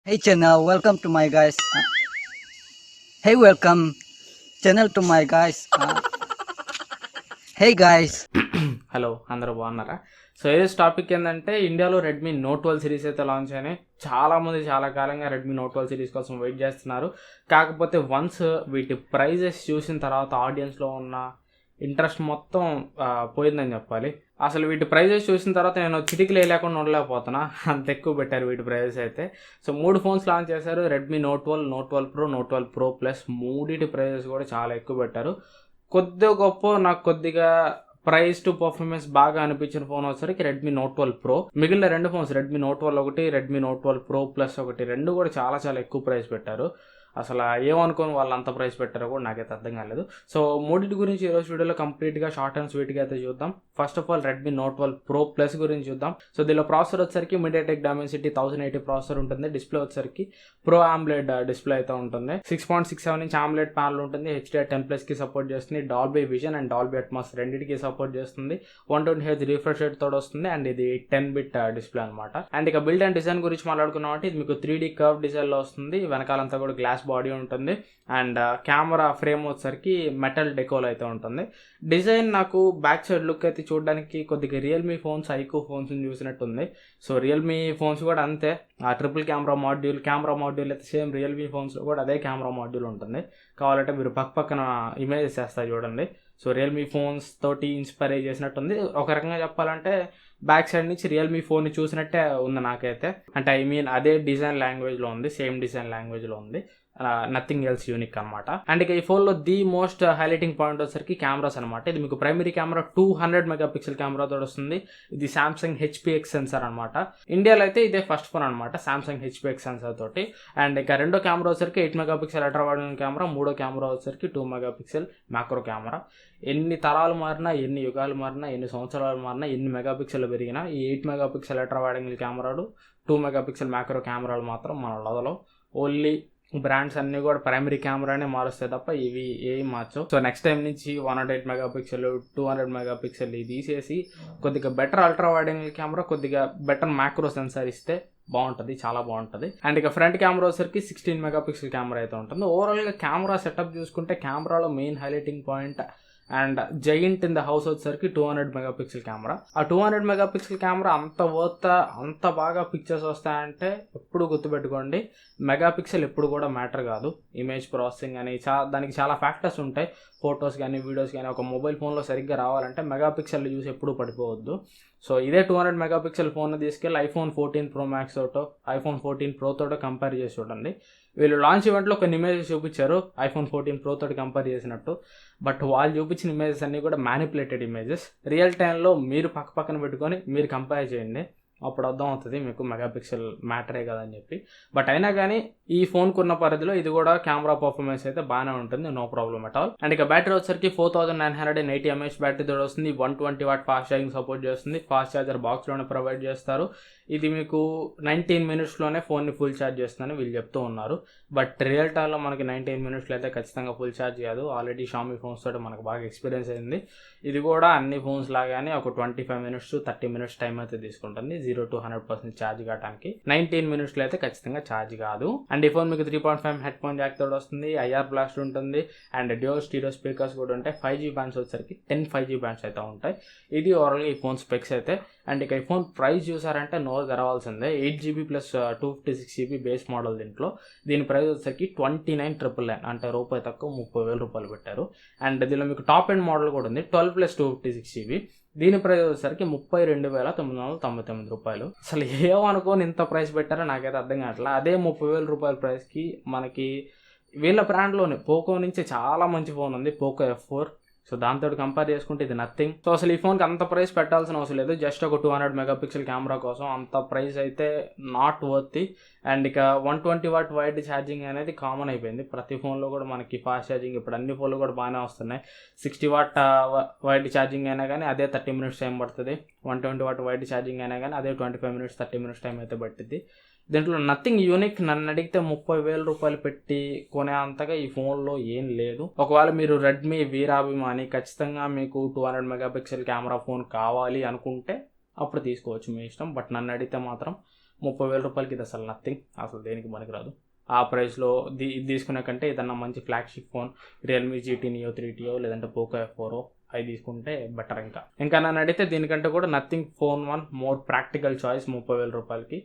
Hey channel, welcome to my guys. Hey, welcome channel to my guys. Hey guys. Hello అందరూ బాగున్నారా? So ఈరోజు topic ఏంటంటే ఇండియాలో Redmi note 12 series అయితే launch అయినాయి. చాలామంది చాలా కాలంగా రెడ్మీ నోట్ 12 సిరీస్ కోసం వెయిట్ చేస్తున్నారు. కాకపోతే వన్స్ వీటి ప్రైజెస్ చూసిన తర్వాత ఆడియన్స్లో ఉన్న ఇంట్రెస్ట్ మొత్తం పోయిందని చెప్పాలి. అసలు వీటి ప్రైజెస్ చూసిన తర్వాత నేను చిటికలు వేయలేకుండా ఉండలేకపోతున్నా, అంత ఎక్కువ పెట్టారు వీటి ప్రైజెస్ అయితే. సో 3 ఫోన్స్ లాంచ్ చేశారు, Redmi note 12, note 12 pro, note 12 pro plus. మూడింటి ప్రైజెస్ కూడా చాలా ఎక్కువ పెట్టారు. కొద్దిగా గొప్ప నాకు కొద్దిగా ప్రైస్ టు పర్ఫార్మెన్స్ బాగా అనిపించిన ఫోన్ వచ్చేసరికి రెడ్మీ నోట్ 12 ప్రో. మిగిలిన 2 ఫోన్స్ రెడ్మీ నోట్ 12 ఒకటి, రెడ్మీ నోట్ 12 ప్రో ప్లస్ ఒకటి, 2 కూడా చాలా చాలా ఎక్కువ ప్రైస్ పెట్టారు. అసలు ఏమనుకోని వాళ్ళు అంత ప్రైస్ పెట్టారో కూడా నాకైతే అర్థం కాలేదు. సో మూడింటి గురించి ఈరోజు వీడియోలో కంప్లీట్గా షార్ట్ అండ్ స్వీట్గా అయితే చూద్దాం. First of all Redmi note 12 pro plus గురించి చూద్దాం. సో దీనిలో ప్రాసెసర్ వచ్చేసరికి మీడియాటెక్ డైమెన్సిటీ 1080 ప్రాసెసర్ ఉంటుంది. డిస్ప్లే వచ్చేసరికి ప్రో ఆమ్లెడ్ డిస్ప్లే అయితే ఉంటుంది. 6.67 ఇంచ్ ఆమ్లెడ్ ప్యానల్ ఉంటుంది. HDR 10+ కి సపోర్ట్ చేస్తుంది. Dolby vision and Dolby Atmos రెండింటికి సపోర్ట్ చేస్తుంది. 120Hz రిఫ్రెష్ రేట్ తోడు వస్తుంది. అండ్ ఇది 10-bit డిస్ప్లే అనమాట. అండ్ ఇక బిల్డ్ అండ్ డిజైన్ గురించి మాట్లాడుకున్నాం అంటే ఇది మీకు 3D కర్వ్ డిజైన్ లో వస్తుంది. వెనకాలంతా కూడా గ్లాస్ బాడీ ఉంటుంది. అండ్ కెమెరా ఫ్రేమ్ వచ్చేసరికి మెటల్ డెకోల్ అయితే ఉంటుంది. డిజైన్ నాకు బ్యాక్ సైడ్ లుక్ అయితే చూడడానికి కొద్దిగా రియల్మీ ఫోన్స్, ఐకో ఫోన్స్ చూసినట్టుంది. సో రియల్మీ ఫోన్స్ కూడా అంతే, ఆ ట్రిపుల్ కెమెరా మాడ్యూల్ అయితే సేమ్ రియల్మీ ఫోన్స్లో కూడా అదే కెమెరా మాడ్యూల్ ఉంటుంది. కావాలంటే మీరు పక్కన ఇమేజెస్ వేస్తారు చూడండి. సో రియల్మీ ఫోన్స్ తోటి ఇన్స్పైర్ చేసినట్టుంది. ఒక రకంగా చెప్పాలంటే బ్యాక్ సైడ్ నుంచి రియల్మీ ఫోన్ని చూసినట్టే ఉంది నాకైతే. అంటే అదే డిజైన్ లాంగ్వేజ్లో ఉంది, సేమ్ డిజైన్ లాంగ్వేజ్లో ఉంది. నథింగ్ ఎల్స్ యూనిక్ అనమాట. అండ్ ఇక ఈ ఫోన్లో ది మోస్ట్ హైలైటింగ్ పాయింట్ వచ్చేసరికి కెమెరాస్ అనమాట. ఇది మీకు ప్రైమరీ కెమెరా 200 MP కెమెరాతో వస్తుంది. ఇది సామ్సంగ్ HPX సెన్సార్ అనమాట. ఇండియాలో అయితే ఇదే ఫస్ట్ ఫోన్ అనమాట సామ్సంగ్ HPX సెన్సార్ తోటి. అండ్ ఇక రెండో కెమెరా వచ్చేసరికి 8 MP అల్ట్రా వైడ్ కెమెరా, మూడో కెమెరా వచ్చేసరికి 2 MP మ్యాక్రో కెమెరా. ఎన్ని తరాలు మారినా, ఎన్ని యుగాలు మారినా, ఎన్ని సంవత్సరాలు మారినా, ఎన్ని మెగాపిక్సెల్ పెరిగినా ఈ 8 MP అల్ట్రా వైడ్ కెమెరాలు, 2 MP మ్యాక్రో కెమెరాలు మాత్రం మన లదలో. ఓన్లీ బ్రాండ్స్ అన్ని కూడా ప్రైమరీ కెమెరానే మారుస్తాయి తప్ప ఇవి ఏం మార్చవు. సో నెక్స్ట్ టైం నుంచి 108 MP, 200 MP ఇది తీసేసి కొద్దిగా బెటర్ అల్ట్రా వైడ్ కెమెరా, కొద్దిగా బెటర్ మ్యాక్రో సెన్సార్ ఇస్తే బాగుంటుంది, చాలా బాగుంటుంది. అండ్ ఇక ఫ్రంట్ కెమెరా వచ్చేసరికి 16 MP కెమెరా అయితే ఉంటుంది. ఓవరాల్గా కెమెరా సెటప్ చూసుకుంటే కెమెరాలో main highlighting point and giant in the house వచ్చేసరికి 200 MP కెమెరా. ఆ 200 MP కెమెరా అంత బాగా పిక్చర్స్ వస్తాయంటే ఎప్పుడు గుర్తుపెట్టుకోండి, మెగాపిక్సెల్ ఎప్పుడు కూడా మ్యాటర్ కాదు. ఇమేజ్ ప్రాసెసింగ్ అని దానికి చాలా ఫ్యాక్టర్స్ ఉంటాయి. ఫొటోస్ కానీ వీడియోస్ కానీ ఒక మొబైల్ ఫోన్లో సరిగ్గా రావాలంటే మెగాపిక్సెల్ చూసి ఎప్పుడు పడిపోవద్దు. సో ఇదే 200 MP ఫోన్ తీసుకెళ్ళి iPhone 14 Pro Max తోటో, iPhone 14 Pro తోటో కంపేర్ చేసి చూడండి. వీళ్ళు లాంచ్ ఈవెంట్లో కొన్ని ఇమేజెస్ చూపించారు iPhone 14 Pro తోటి కంపేర్ చేసినట్టు. బట్ వాళ్ళు చూపించిన ఇమేజెస్ అన్నీ కూడా మ్యానిపులేటెడ్ ఇమేజెస్. రియల్ టైంలో మీరు పక్కన పెట్టుకొని మీరు కంపేర్ చేయండి, అప్పుడు అర్థం అవుతుంది మీకు మెగాపిక్సెల్ మ్యాటరే కదని చెప్పి. బట్ అయినా కానీ ఈ ఫోన్కు ఉన్న పరిధిలో ఇది కూడా కెమెరా పర్ఫార్మెన్స్ అయితే బాగానే ఉంటుంది, no problem at all. And ఇక బ్యాటరీ వచ్చరికి 4980 mAh బ్యాటరీ తోడు వస్తుంది. 120W ఫాస్ట్ ఛార్జింగ్ సపోర్ట్ చేస్తుంది. ఫాస్ట్ ఛార్జర్ బాక్స్లోనే ప్రొవైడ్ చేస్తారు. ఇది మీకు 19 minutesలోనే ఫోన్ని ఫుల్ ఛార్జ్ చేస్తుందని వీళ్ళు చెప్తూ ఉన్నారు. బట్ రియల్ టైంలో మనకి 19 minutesలో అయితే ఖచ్చితంగా ఫుల్ ఛార్జ్ కాదు. ఆల్రెడీ షామీ ఫోన్స్ తోటి మనకు బాగా ఎక్స్పీరియన్స్ అయింది. ఇది కూడా అన్ని ఫోన్స్ లాగానే ఒక 25 minutes to 30 minutes టైం అయితే తీసుకుంటుంది 0 to 100% ఛార్జ్ కావడానికి. 19 minutesలో అయితే ఖచ్చితంగా ఛార్జ్ కాదు. అండ్ ఈ ఫోన్ మీకు 3.5 హెడ్ ఫోన్ జాక్ తోడు వస్తుంది. IR బ్లాస్ట్ ఉంటుంది. అండ్ డ్యూయల్ స్టీరియో స్పీకర్స్ కూడా ఉంటాయి. 5G బ్యాండ్స్ వచ్చేసరికి 10 5G బ్యాండ్స్ అయితే ఉంటాయి. ఇది ఓవరాల్గా ఈ ఫోన్ స్పెక్స్ అయితే. అండ్ ఇక ఈ ఫోన్ ప్రైస్ చూసారంటే నోరు తెరవాల్సిందే. 8GB + 256GB base model. దీని ప్రైస్ వచ్చేసరికి 29,999, అంటే రూపాయి తక్కువ 30,000 రూపాయలు పెట్టారు. అండ్ దీనిలో మీకు టాప్ ఎండ్ మోడల్ కూడా ఉంది 12 + 256GB. దీని ప్రైస్ వచ్చేసరికి 32,999 రూపాయలు. అసలు ఏమనుకోని ఇంత ప్రైస్ పెట్టారో నాకైతే అర్థం కావట్లేదు. అదే 30,000 రూపాయల ప్రైస్కి మనకి వీళ్ళ బ్రాండ్లోనే పోకో నుంచి చాలా మంచి ఫోన్ ఉంది, పోకో F4. సో దాంతో కంపేర్ చేసుకుంటే ఇది నథింగ్. సో అసలు ఈ ఫోన్కి అంత ప్రైస్ పెట్టాల్సిన అవసరం లేదు. జస్ట్ ఒక 200 MP కెమెరా కోసం అంత ప్రైస్ అయితే నాట్ వర్త్. అండ్ ఇక 120W వైడ్ ఛార్జింగ్ అనేది కామన్ అయిపోయింది ప్రతి ఫోన్లో కూడా మనకి. ఫాస్ట్ ఛార్జింగ్ ఇప్పుడు అన్ని ఫోన్లు కూడా బాగానే వస్తున్నాయి. 60W వైడ్ ఛార్జింగ్ అయినా కానీ అదే 30 minutes టైం పడుతుంది. 120W వైడ్ ఛార్జింగ్ అయినా కానీ అదే 25 minutes 30 minutes టైం అయితే పట్టింది. దీంట్లో నథింగ్ యూనిక్. నన్ను అడిగితే 30,000 రూపాయలు పెట్టి కొనే అంతగా ఈ ఫోన్లో ఏం లేదు. ఒకవేళ మీరు రెడ్మీ వీరాభిమాని, ఖచ్చితంగా మీకు 200 MP కెమెరా ఫోన్ కావాలి అనుకుంటే అప్పుడు తీసుకోవచ్చు, మీ ఇష్టం. బట్ నన్ను అడిగితే మాత్రం 30,000 రూపాయలకి ఇది అసలు నథింగ్, అసలు దేనికి పనికిరాదు. ఆ ప్రైస్లో ఇది తీసుకునే కంటే ఏదన్నా మంచి flagship phone Realme GT neo 3T లేదంటే పోకో F4 అవి తీసుకుంటే బెటర్. ఇంకా నన్ను అడిగితే దీనికంటే కూడా nothing phone 1 more practical choice. 30,000 రూపాయలకి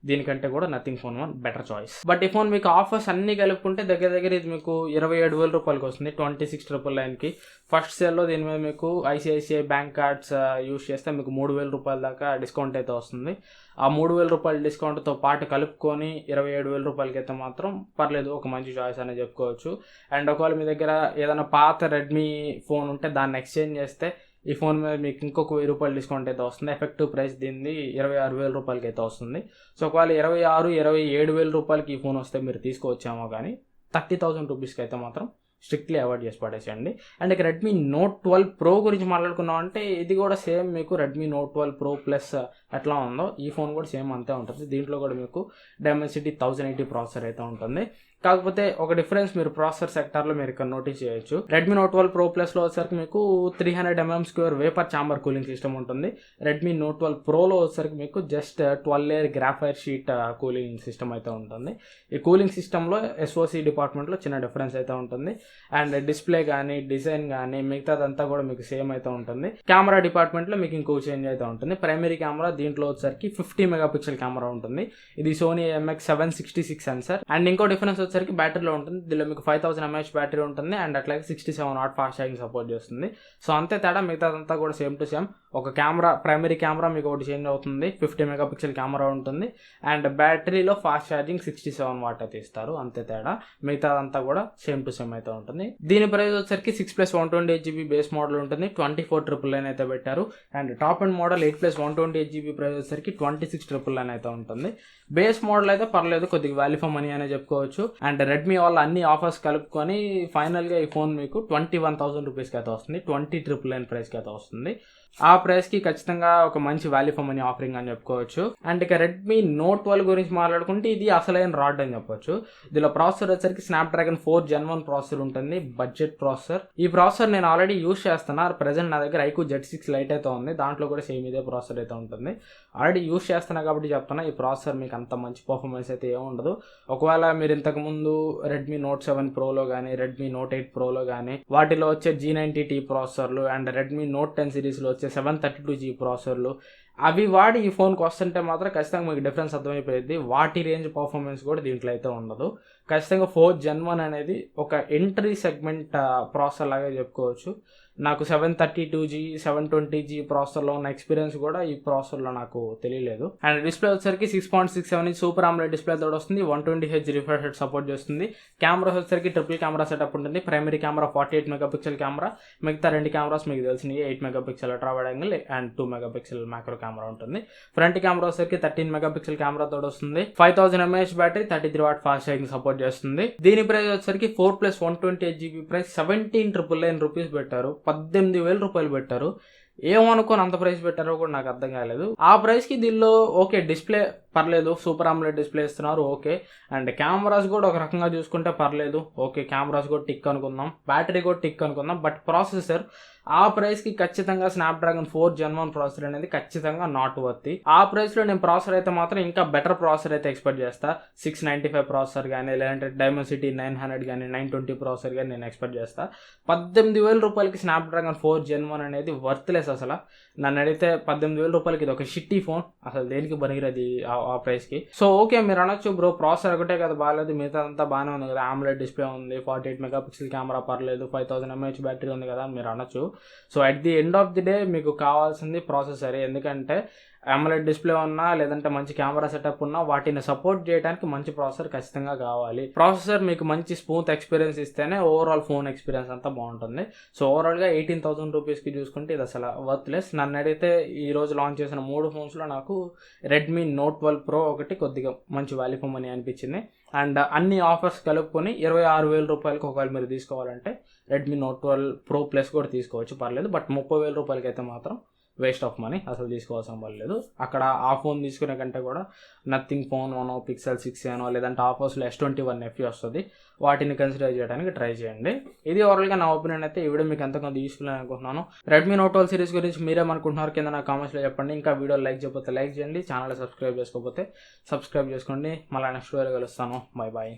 దీనికంటే కూడా nothing phone 1 better choice. But ఈ ఫోన్ మీకు ఆఫర్స్ అన్నీ కలుపుకుంటే దగ్గర ఇది మీకు 27,000 రూపాయలకి వస్తుంది 26,999కి. ఫస్ట్ సేల్లో దీని మీద మీకు ఐసిఐసిఐ బ్యాంక్ కార్డ్స్ యూస్ చేస్తే మీకు 3,000 రూపాయల దాకా డిస్కౌంట్ అయితే వస్తుంది. ఆ 3,000 రూపాయల డిస్కౌంట్తో పాటు కలుపుకొని 27,000 రూపాయలకి అయితే మాత్రం పర్లేదు, ఒక మంచి చాయిస్ అనేది చెప్పుకోవచ్చు. అండ్ ఒకవేళ మీ దగ్గర ఏదైనా పాత రెడ్మీ ఫోన్ ఉంటే దాన్ని ఎక్స్చేంజ్ చేస్తే ఈ ఫోన్ మీద మీకు ఇంకొక 1,000 రూపాయలు డిస్కౌంట్ అయితే వస్తుంది. ఎఫెక్టివ్ ప్రైస్ దీన్ని 26,000 రూపాయలకి అయితే వస్తుంది. సో ఒకవేళ 27,000 రూపాయలకి ఈ ఫోన్ వస్తే మీరు తీసుకోవచ్చామో, కానీ 30,000 రూపీస్కి అయితే మాత్రం స్ట్రిక్ట్లీ అవాయిడ్ చేసి పడేసేయండి. అండ్ ఇక రెడ్మీ నోట్ 12 ప్రో గురించి మాట్లాడుకున్నాం అంటే ఇది కూడా సేమ్ మీకు రెడ్మీ నోట్ 12 ప్రో ప్లస్ ఎట్లా ఉందో ఈ ఫోన్ కూడా సేమ్ అంతే ఉంటుంది. దీంట్లో కూడా మీకు డైమెన్సిటీ 1080 ప్రాసెసర్ అయితే ఉంటుంది. కాకపోతే ఒక డిఫరెన్స్ మీరు ప్రాసెసర్ సెక్టార్లో మీరు ఇక్కడ నోటీస్ చేయొచ్చు. రెడ్మీ నోట్ 12 ప్రో ప్లస్లో వచ్చేసరికి మీకు 300mm² vapour chamber cooling system ఉంటుంది. రెడ్మీ నోట్ 12 ప్రోలో వచ్చేసరికి మీకు just 12 layer graphite sheet cooling system అయితే ఉంటుంది. ఈ కూలింగ్ సిస్టంలో SoC డిపార్ట్మెంట్లో చిన్న డిఫరెన్స్ అయితే ఉంటుంది. అండ్ డిస్ప్లే కానీ డిజైన్ కానీ మిగతాదంతా కూడా మీకు సేమ్ అయితే ఉంటుంది. కెమెరా డిపార్ట్మెంట్లో మీకు ఇంకో చేంజ్ అయితే ఉంటుంది. ప్రైమరీ కెమెరా దీంట్లో వచ్చేసరికి 50 మెగాపిక్సెల్ కెమెరా ఉంటుంది. ఇది సోనీ MX766 సెన్సర్. అండ్ ఇంకో డిఫరెన్స్ వచ్చేసరికి బ్యాటరీలో ఉంటుంది. దీనిలో మీకు 5000 mAh బ్యాటరీ ఉంటుంది. అండ్ అట్లాగే 67 వాట్ ఫాస్ట్ ఛార్జింగ్ సపోర్ట్ చేస్తుంది. సో అంతే తేడా, మిగతాదంతా కూడా సేమ్ టు సేమ్. ఒక కెమెరా ప్రైమరీ కెమెరా మీకు ఒకటి చేంజ్ అవుతుంది, 50 మెగాపిక్సెల్ కెమెరా ఉంటుంది. అండ్ బ్యాటరీలో ఫాస్ట్ ఛార్జింగ్ 67 వాట్ అయితే ఇస్తారు, అంతే తేడా. మిగతాదంతా కూడా సేమ్ టు సేమ్ అయితే ఉంటుంది. దీని ప్రైస్ వచ్చేసరికి 6+128GB బేస్ మోడల్ ఉంటుంది, 24,999 అయితే పెట్టారు. And top and model 8+128GB price వచ్చేసరికి 26,999 అయితే ఉంటుంది. బేస్ మోడల్ అయితే పర్లేదు, కొద్దిగా వాల్యూ ఫర్ మనీ అనే చెప్పుకోవచ్చు. అండ్ రెడ్మీ వాళ్ళ అన్ని ఆఫర్స్ కలుపుకొని ఫైనల్గా ఈ ఫోన్ మీకు 21,000 రూపీస్కి అయితే వస్తుంది, 20,999 ప్రైస్కి అయితే వస్తుంది. ఆ ప్రైస్కి ఖచ్చితంగా ఒక మంచి వాల్యూ ఫర్ మనీ ఆఫరింగ్ అని చెప్పుకోవచ్చు. అండ్ ఇక రెడ్మీ నోట్ 12 గురించి మాట్లాడుకుంటే ఇది అసలైన రాడ్ అని చెప్పొచ్చు. దీనిలో ప్రాసెసర్ వచ్చేసరికి స్నాప్డ్రాగన్ 4 Gen 1 ప్రాసెసర్ ఉంటుంది, బడ్జెట్ ప్రాసెసర్. ఈ ప్రాసెసర్ నేను ఆల్రెడీ యూస్ చేస్తున్నా. ప్రెజెంట్ నా దగ్గర iQOO Z6 లైట్ అయితే ఉంది, దాంట్లో కూడా సేమ్ ఇదే ప్రాసెసర్ అయితే ఉంటుంది. ఆల్రెడీ యూస్ చేస్తున్నా కాబట్టి చెప్తున్నా, ఈ ప్రాసెసర్ మీకు అంత మంచి పర్ఫార్మెన్స్ అయితే ఏముండదు. ఒకవేళ మీరు ఇంతకుముందు రెడ్మీ నోట్ 7 ప్రోలో కానీ రెడ్మీ నోట్ 8 ప్రోలో కానీ వాటిలో వచ్చే G90T ప్రాసెసర్లు అండ్ రెడ్మీ నోట్ 10 సిరీస్లో వచ్చే 732G ప్రాసెసర్లు అవి వాడి ఈ ఫోన్కి వస్తుంటే మాత్రం ఖచ్చితంగా మీకు డిఫరెన్స్ అర్థమైపోయింది. వాటి రేంజ్ పర్ఫార్మెన్స్ కూడా దీంట్లో అయితే ఉండదు. ఖచ్చితంగా 4 Gen 1 అనేది ఒక ఎంట్రీ సెగ్మెంట్ ప్రాసెసర్ లాగా చెప్పుకోవచ్చు. నాకు 732G 720G ప్రాసెసర్లో ఉన్న ఎక్స్పీరియన్స్ కూడా ఈ ప్రాసెసర్లో నాకు తెలియలేదు. అండ్ డిస్ప్లే వచ్చేసరికి 6.67 ఇంచ్ సూపర్ AMOLED డిస్ప్లే తోడు వస్తుంది, 120Hz రిఫ్రెష్ రేట్ సపోర్ట్ చేస్తుంది. కెమెరా వచ్చేసరికి ట్రిపుల్ కెమెరా సెటప్ ఉంటుంది. ప్రైమరీ కెమెరా 48 మెగాపిక్సెల్ కెమెరా, మిగతా 2 కెమెరాస్ మీకు తెలిసినవి 8 megapixel ultra wide angle and 2 megapixel macro camera ఉంటుంది. ఫ్రంట్ కెమెరా వచ్చేసరికి 13 మెగాపిక్సెల్ కెమెరా తోడు వస్తుంది, 5000 mAh battery, 33 watt fast charging support చేస్తుంది. దీని ప్రైస్ వచ్చేసరికి 4+128GB ప్రైస్ 17,999 రూపీస్ పెట్టారు, 18,000 రూపాయలు పెట్టారు. ఏమనుకోని అంత ప్రైస్ పెట్టారో కూడా నాకు అర్థం కాలేదు. ఆ ప్రైస్కి దీనిలో ఓకే డిస్ప్లే పర్లేదు, సూపర్ AMOLED డిస్ప్లే ఇస్తున్నారు ఓకే. అండ్ కెమెరాస్ కూడా ఒక రకంగా చూసుకుంటే పర్లేదు ఓకే, కెమెరాస్ కూడా టిక్ అనుకుందాం, బ్యాటరీ కూడా టిక్ అనుకుందాం. బట్ ప్రాసెసర్ ఆ ప్రైస్కి ఖచ్చితంగా స్నాప్డ్రాగన్ 4 Gen 1 ప్రాసెసర్ అనేది ఖచ్చితంగా నాట్ వర్త్. ఆ ప్రైస్లో నేను ప్రాసెసర్ అయితే మాత్రం ఇంకా బెటర్ ప్రాసెసర్ అయితే ఎక్స్పెక్ట్ చేస్తా. 695 ప్రాసెసర్ కానీ లేదంటే డైమెన్సిటీ 900 కానీ 920 ప్రాసెసర్ కానీ నేను ఎక్స్పెక్ట్ చేస్తా. 18,000 రూపాయలకి స్నాప్డ్రాగన్ 4 Gen 1 అనేది వర్త్లెస్. అసలు నన్ను అడిగితే 18,000 రూపాయలకి ఇది ఒక షిట్టి ఫోన్, అసలు దేనికి పనికిరది ఆ ప్రైస్కి. సో ఓకే మీరు అనొచ్చు బ్రో ప్రాసెసర్ ఒకటే కదా బాగాలేదు, మిగతా అంతా బాగానే ఉంది కదా, AMOLED డిస్ప్లే ఉంది, 48 మెగాపిక్సెల్ కెమెరా పర్లేదు, 5000 mAh బ్యాటరీ ఉంది కదా అని మీరు అనొచ్చు. So at the end of the day మీకు కావాల్సింది ప్రాసెసరే. ఎందుకంటే AMOLED డిస్ప్లే ఉన్నా లేదంటే మంచి కెమెరా సెటప్ ఉన్నా వాటిని సపోర్ట్ చేయడానికి మంచి ప్రాసెసర్ ఖచ్చితంగా కావాలి. ప్రాసెసర్ మీకు మంచి స్మూత్ ఎక్స్పీరియన్స్ ఇస్తేనే ఓవరాల్ ఫోన్ ఎక్స్పీరియన్స్ అంతా బాగుంటుంది. సో ఓవరాల్గా 18,000 రూపీస్కి చూసుకుంటే ఇది అసలు వర్త్లెస్. నన్ను అడిగితే ఈ రోజు లాంచ్ చేసిన 3 ఫోన్స్లో నాకు రెడ్మీ నోట్ 12 ప్రో ఒకటి కొద్దిగా మంచి వాల్యూ ఫర్ మనీ అనిపించింది. అండ్ అన్ని ఆఫర్స్ కలుపుకొని 26,000 రూపాయలకి ఒకవేళ మీరు తీసుకోవాలంటే రెడ్మీ నోట్ 12 ప్రో ప్లస్ కూడా తీసుకోవచ్చు, పర్లేదు. బట్ 30,000 రూపాయలకి అయితే మాత్రం వేస్ట్ ఆఫ్ మనీ, అసలు తీసుకోవాల్సిన పని లేదు. అక్కడ ఆ ఫోన్ తీసుకునే కంటే కూడా నథింగ్ ఫోన్ 1 పిక్సెల్ 6 అనో లేదంటే ఆఫర్స్లో S21 వస్తుంది, వాటిని కన్సిడర్ చేయడానికి ట్రై చేయండి. ఇది ఓవరాల్గా నా ఒపీనియన్ అయితే. ఈ వీడియో మీకు ఎంతగానో యూస్ఫుల్ అని అనుకుంటున్నాను. రెడ్మీ నోట్ 12 సిరీస్ గురించి మీరేమనుకుంటున్నారు కింద నా కామెంట్స్లో చెప్పండి. ఇంకా వీడియో లైక్ చేయకపోతే లైక్ చేయండి, ఛానల్ సబ్స్క్రైబ్ చేసుకోకపోతే సబ్స్క్రైబ్ చేసుకోండి. మళ్ళీ నెక్స్ట్ వీడియో కలుస్తాను. Bye bye.